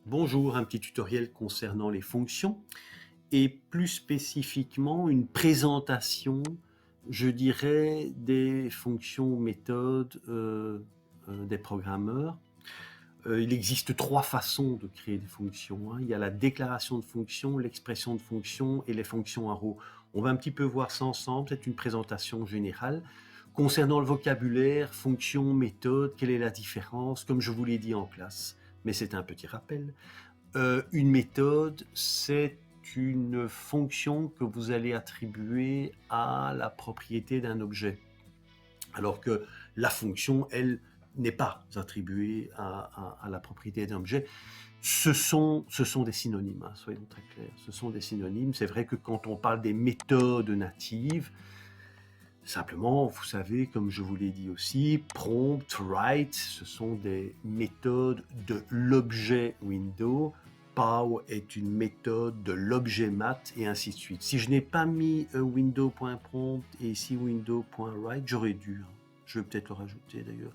Bonjour, un petit tutoriel concernant les fonctions et plus spécifiquement une présentation, je dirais, des fonctions méthodes des programmeurs. Il existe trois façons de créer des fonctions, hein. Il y a la déclaration de fonction, l'expression de fonction et les fonctions arrow. On va un petit peu voir ça ensemble, c'est une présentation générale. Concernant le vocabulaire, fonction, méthode, quelle est la différence, comme je vous l'ai dit en classe, mais c'est un petit rappel. Une méthode, c'est une fonction que vous allez attribuer à la propriété d'un objet, alors que la fonction, elle, n'est pas attribuée à la propriété d'un objet. Ce sont des synonymes, hein, soyons très clairs. Ce sont des synonymes. C'est vrai que quand on parle des méthodes natives, simplement, vous savez, comme je vous l'ai dit aussi, prompt, write, ce sont des méthodes de l'objet window. Pow est une méthode de l'objet mat et ainsi de suite. Si je n'ai pas mis window.prompt et ici window.write, j'aurais dû. Hein. Je vais peut-être le rajouter d'ailleurs.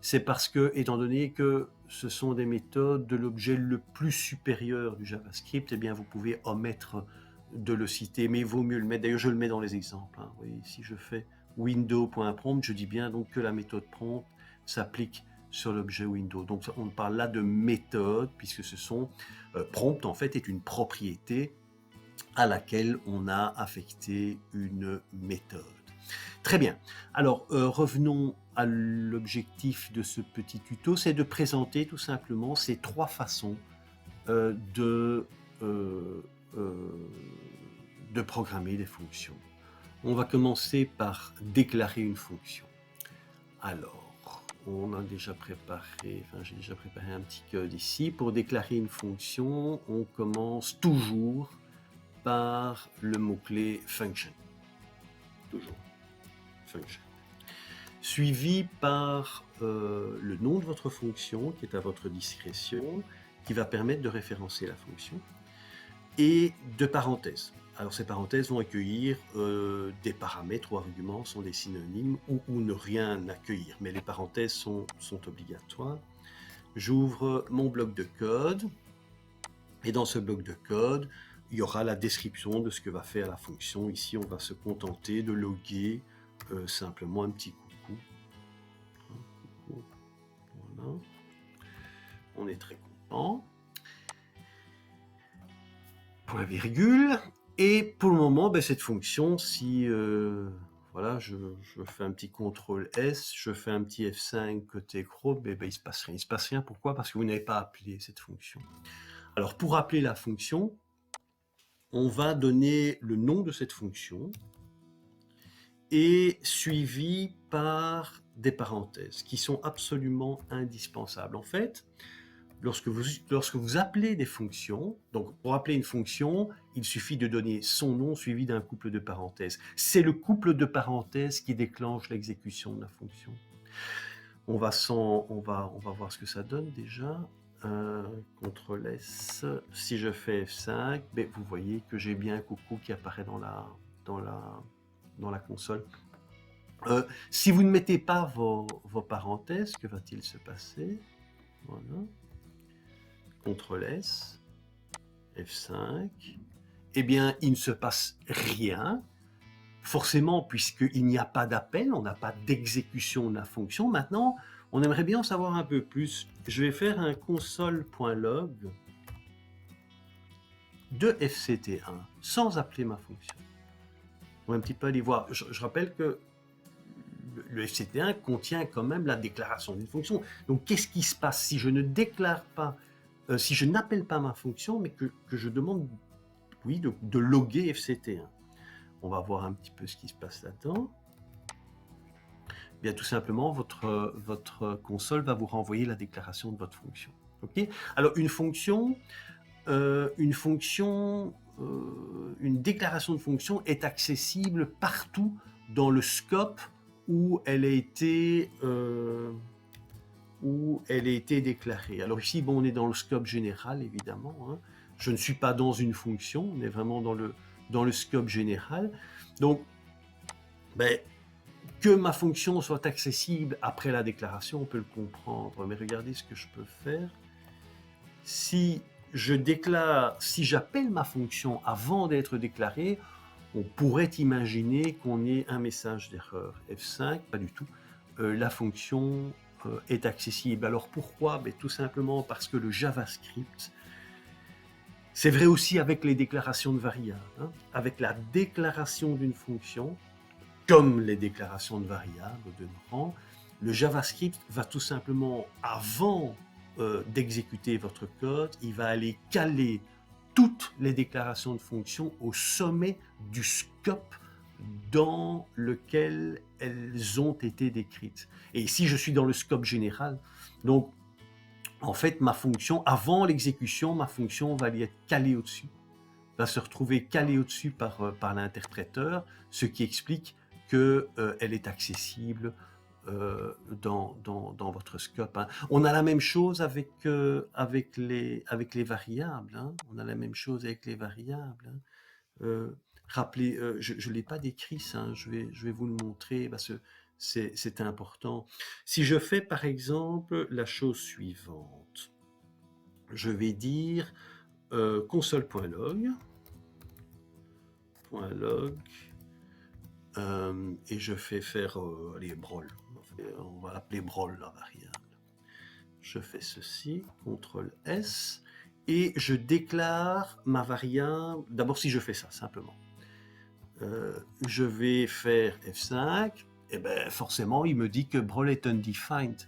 C'est parce que, étant donné que ce sont des méthodes de l'objet le plus supérieur du JavaScript, eh bien vous pouvez omettre de le citer, mais il vaut mieux le mettre. D'ailleurs, je le mets dans les exemples. Hein. Vous voyez, si je fais window.prompt, je dis bien donc que la méthode prompt s'applique sur l'objet window. Donc, on parle là de méthode, puisque ce sont prompt en fait est une propriété à laquelle on a affecté une méthode. Très bien. Alors, revenons à l'objectif de ce petit tuto, c'est de présenter tout simplement ces trois façons euh, de, euh, euh, de programmer des fonctions. On va commencer par déclarer une fonction. Alors, on a déjà préparé, j'ai déjà préparé un petit code ici. Pour déclarer une fonction, on commence toujours par le mot-clé function. Toujours. Function. Suivi par le nom de votre fonction, qui est à votre discrétion, qui va permettre de référencer la fonction, et de parenthèses. Alors ces parenthèses vont accueillir des paramètres ou arguments, sont des synonymes, ou ne rien accueillir, mais les parenthèses sont obligatoires. J'ouvre mon bloc de code, et dans ce bloc de code, il y aura la description de ce que va faire la fonction. Ici, on va se contenter de loguer simplement un petit coucou. Voilà. On est très content. Point virgule. Et pour le moment, cette fonction, si voilà, je fais un petit CTRL S, je fais un petit F5 côté Chrome, il ne se passe rien. Il ne se passe rien, pourquoi? Parce que vous n'avez pas appelé cette fonction. Alors pour appeler la fonction, on va donner le nom de cette fonction et suivi par des parenthèses qui sont absolument indispensables. En fait, lorsque vous appelez des fonctions, donc pour appeler une fonction, il suffit de donner son nom suivi d'un couple de parenthèses. C'est le couple de parenthèses qui déclenche l'exécution de la fonction. On va voir ce que ça donne déjà. CTRL S. Si je fais F5, vous voyez que j'ai bien un coucou qui apparaît dans la console. Si vous ne mettez pas vos parenthèses, que va-t-il se passer? Voilà. CTRL S, F5, eh bien, il ne se passe rien, forcément, puisqu'il n'y a pas d'appel, on n'a pas d'exécution de la fonction. Maintenant, on aimerait bien en savoir un peu plus. Je vais faire un console.log de fct1, sans appeler ma fonction. On va un petit peu aller voir. Je rappelle que le fct1 contient quand même la déclaration d'une fonction. Donc, qu'est-ce qui se passe si je ne déclare pas si je n'appelle pas ma fonction, mais que je demande de loguer fct1. On va voir un petit peu ce qui se passe là-dedans. Bien, tout simplement, votre console va vous renvoyer la déclaration de votre fonction. Okay. Alors, une déclaration de fonction est accessible partout dans le scope où elle a été déclarée. Alors ici, on est dans le scope général, évidemment. Hein. Je ne suis pas dans une fonction, on est vraiment dans le scope général. Donc, que ma fonction soit accessible après la déclaration, on peut le comprendre. Mais regardez ce que je peux faire. Si si j'appelle ma fonction avant d'être déclarée, on pourrait imaginer qu'on ait un message d'erreur. F5, pas du tout. La fonction est accessible. Alors pourquoi? Ben, tout simplement parce que le JavaScript, c'est vrai aussi avec les déclarations de variables, hein. Avec la déclaration d'une fonction, comme les déclarations de variables au demeurant, le JavaScript va tout simplement, avant d'exécuter votre code, il va aller caler toutes les déclarations de fonction au sommet du scope dans lequel elles ont été décrites. Et ici, je suis dans le scope général. Donc, en fait, ma fonction, avant l'exécution, ma fonction va y être calée au-dessus, va se retrouver calée au-dessus par l'interpréteur, ce qui explique qu'elle est accessible dans votre scope, hein. On a la même chose avec les variables, hein. On a la même chose avec les variables, hein. Rappelez, je ne l'ai pas décrit ça, hein. Je vais vous le montrer parce que c'est important. Si je fais par exemple la chose suivante, je vais dire console.log, et je fais faire allez, brol. On va l'appeler brol la variable. Je fais ceci, CTRL S, et je déclare ma variable. D'abord, si je fais ça, simplement, je vais faire F5, et ben forcément, il me dit que brol est undefined.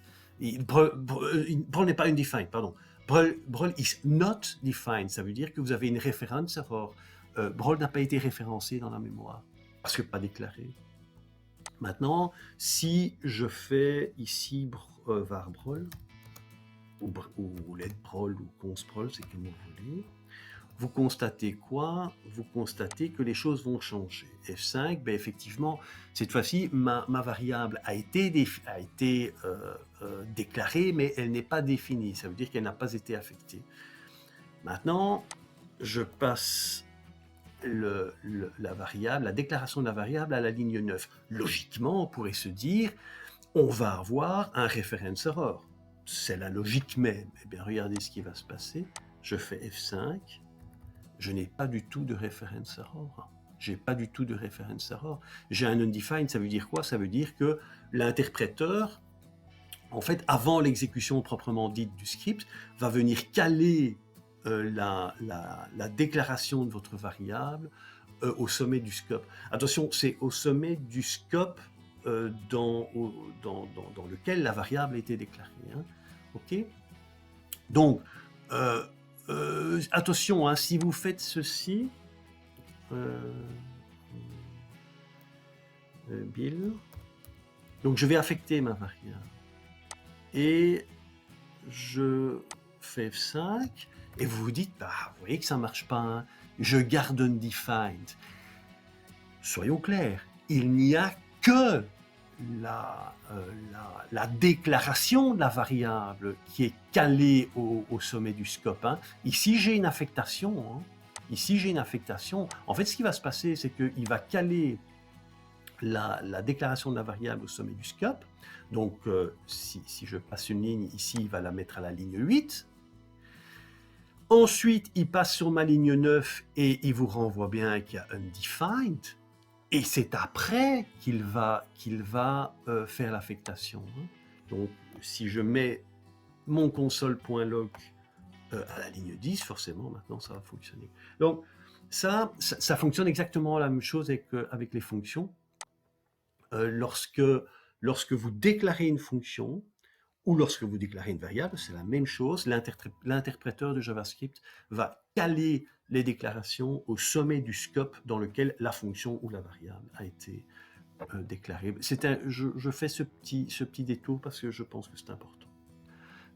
Brol n'est pas undefined, pardon. Brol is not defined, ça veut dire que vous avez une référence error. Brol n'a pas été référencé dans la mémoire, parce que pas déclaré. Maintenant, si je fais ici var brol, ou let brol, ou const brol, c'est comme vous voulez, vous constatez quoi? Vous constatez que les choses vont changer. F5, ben effectivement, cette fois-ci, ma variable a été déclarée, mais elle n'est pas définie. Ça veut dire qu'elle n'a pas été affectée. Maintenant, je passe la déclaration de la variable à la ligne 9. Logiquement, on pourrait se dire, on va avoir un reference error. C'est la logique même. Eh bien, regardez ce qui va se passer. Je fais F5. Je n'ai pas du tout de reference error. J'ai pas du tout de reference error. J'ai un undefined, ça veut dire quoi? Ça veut dire que l'interpréteur, en fait, avant l'exécution proprement dite du script, va venir caler la déclaration de votre variable au sommet du scope. Attention, c'est au sommet du scope dans lequel la variable a été déclarée, hein. OK? Donc, attention, hein, si vous faites ceci, Bill, donc je vais affecter ma variable. Et je fais F5, et vous vous dites, bah, vous voyez que ça ne marche pas, hein. Je garde undefined. Soyons clairs, il n'y a que la déclaration de la variable qui est calée au sommet du scope, hein. Ici, j'ai une affectation, hein. Ici, j'ai une affectation. En fait, ce qui va se passer, c'est qu'il va caler la déclaration de la variable au sommet du scope. Donc, si je passe une ligne ici, il va la mettre à la ligne 8. Ensuite, il passe sur ma ligne 9 et il vous renvoie bien qu'il y a undefined. Et c'est après qu'il va faire l'affectation, hein. Donc, si je mets mon console.log à la ligne 10, forcément, maintenant, ça va fonctionner. Donc, ça fonctionne exactement la même chose avec les fonctions. Lorsque vous déclarez une fonction, ou lorsque vous déclarez une variable, c'est la même chose. L'interpréteur de JavaScript va caler les déclarations au sommet du scope dans lequel la fonction ou la variable a été déclarée. Je fais ce petit détour parce que je pense que c'est important.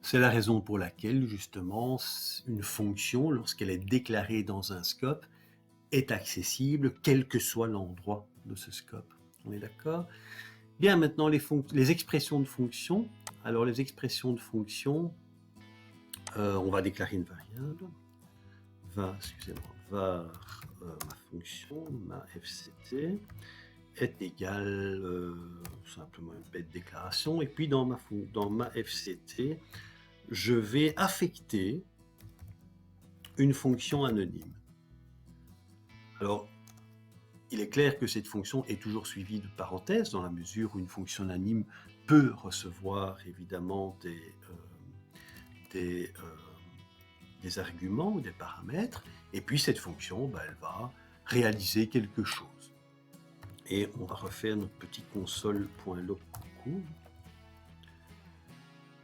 C'est la raison pour laquelle, justement, une fonction, lorsqu'elle est déclarée dans un scope, est accessible, quel que soit l'endroit de ce scope. On est d'accord? Bien, maintenant, les expressions de fonction. Alors, les expressions de fonction, on va déclarer une variable. var, ma fonction, ma fct, est égale simplement une bête déclaration. Et puis, dans ma fct, je vais affecter une fonction anonyme. Alors, il est clair que cette fonction est toujours suivie de parenthèses, dans la mesure où une fonction anonyme peut recevoir évidemment des arguments ou des paramètres, et puis cette fonction, elle va réaliser quelque chose. Et on va refaire notre petit console.log coucou.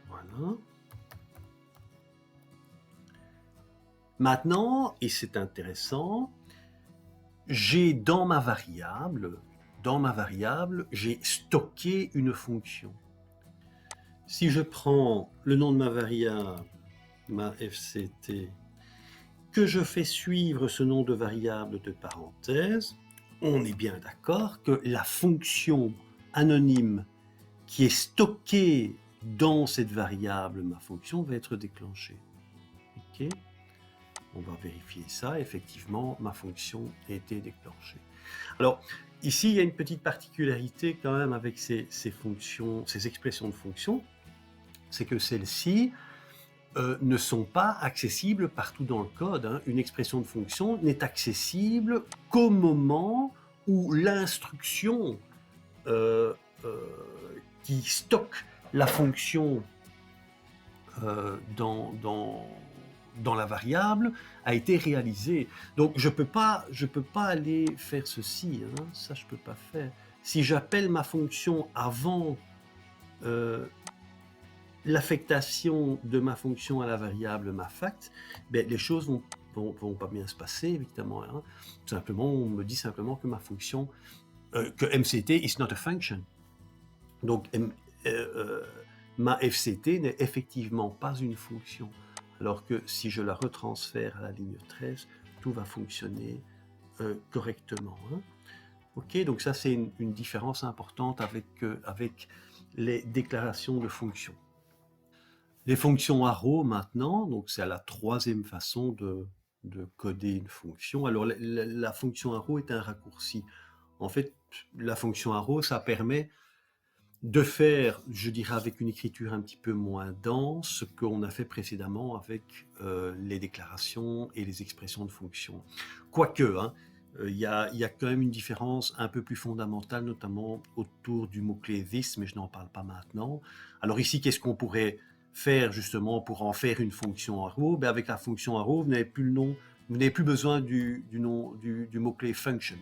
Voilà. Maintenant, et c'est intéressant, j'ai dans ma variable, j'ai stocké une fonction. Si je prends le nom de ma variable, ma fct, que je fais suivre ce nom de variable de parenthèse, on est bien d'accord que la fonction anonyme qui est stockée dans cette variable, ma fonction, va être déclenchée. Ok ? On va vérifier ça. Effectivement, ma fonction a été déclenchée. Alors, ici, il y a une petite particularité quand même avec ces fonctions, ces expressions de fonctions, c'est que celles-ci ne sont pas accessibles partout dans le code. Hein. Une expression de fonction n'est accessible qu'au moment où l'instruction qui stocke la fonction dans la variable a été réalisée. Donc je peux pas aller faire ceci, hein. Ça je peux pas faire. Si j'appelle ma fonction avant l'affectation de ma fonction à la variable mafact, les choses vont pas bien se passer évidemment. Hein. Tout simplement, on me dit simplement que ma fonction, que MCT is not a function. Donc ma FCT n'est effectivement pas une fonction. Alors que si je la retransfère à la ligne 13, tout va fonctionner correctement. Hein. Ok, donc ça c'est une différence importante avec les déclarations de fonctions. Les fonctions arrow maintenant, donc c'est la troisième façon de coder une fonction. Alors la fonction arrow est un raccourci. En fait, la fonction arrow, ça permet de faire, je dirais avec une écriture un petit peu moins dense, ce qu'on a fait précédemment avec les déclarations et les expressions de fonctions. Quoique, hein, il y a quand même une différence un peu plus fondamentale, notamment autour du mot-clé this, mais je n'en parle pas maintenant. Alors ici, qu'est-ce qu'on pourrait faire justement pour en faire une fonction arrow? Avec la fonction arrow, vous n'avez plus le nom, vous n'avez plus besoin du mot-clé function.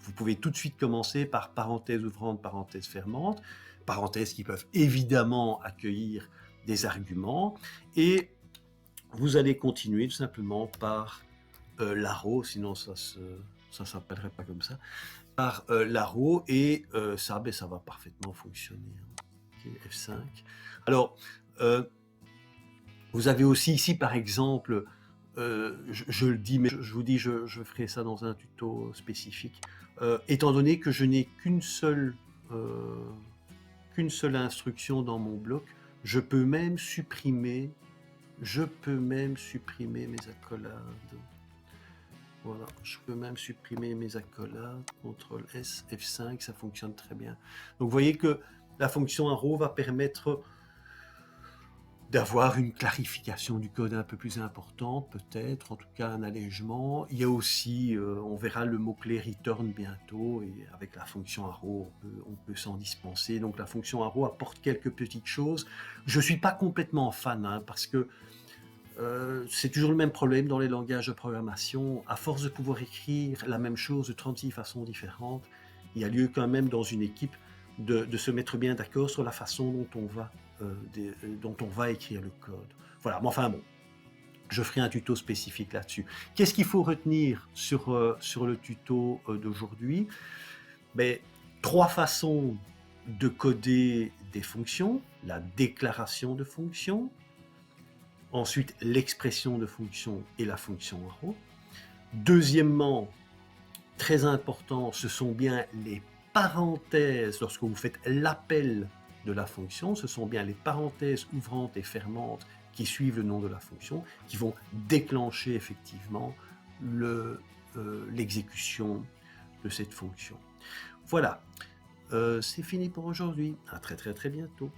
Vous pouvez tout de suite commencer par parenthèse ouvrante, parenthèse fermante, parenthèses qui peuvent évidemment accueillir des arguments, et vous allez continuer tout simplement par l'arrow, sinon ça s'appellerait pas comme ça, par l'arrow, et ça va parfaitement fonctionner. Okay, F5. Alors, vous avez aussi ici, par exemple, je le dis, mais je vous dis, je ferai ça dans un tuto spécifique. Étant donné que je n'ai qu'une seule instruction dans mon bloc, je peux même supprimer mes accolades. Voilà, je peux même supprimer mes accolades, CTRL S, F5, ça fonctionne très bien. Donc vous voyez que la fonction arrow va permettre d'avoir une clarification du code un peu plus importante, peut-être, en tout cas un allègement. Il y a aussi, on verra le mot-clé return bientôt, et avec la fonction arrow, on peut s'en dispenser. Donc la fonction arrow apporte quelques petites choses. Je ne suis pas complètement fan, hein, parce que c'est toujours le même problème dans les langages de programmation. À force de pouvoir écrire la même chose de 36 façons différentes, il y a lieu quand même dans une équipe de se mettre bien d'accord sur la façon dont on va écrire le code. Voilà, mais enfin bon, je ferai un tuto spécifique là-dessus. Qu'est-ce qu'il faut retenir sur le tuto d'aujourd'hui? 3 façons de coder des fonctions: la déclaration de fonction, ensuite l'expression de fonction et la fonction arrow. Deuxièmement, très important, ce sont bien les parenthèses. Lorsque vous faites l'appel de la fonction, ce sont bien les parenthèses ouvrantes et fermantes qui suivent le nom de la fonction qui vont déclencher effectivement l'exécution de cette fonction. Voilà, c'est fini pour aujourd'hui. À très très très bientôt.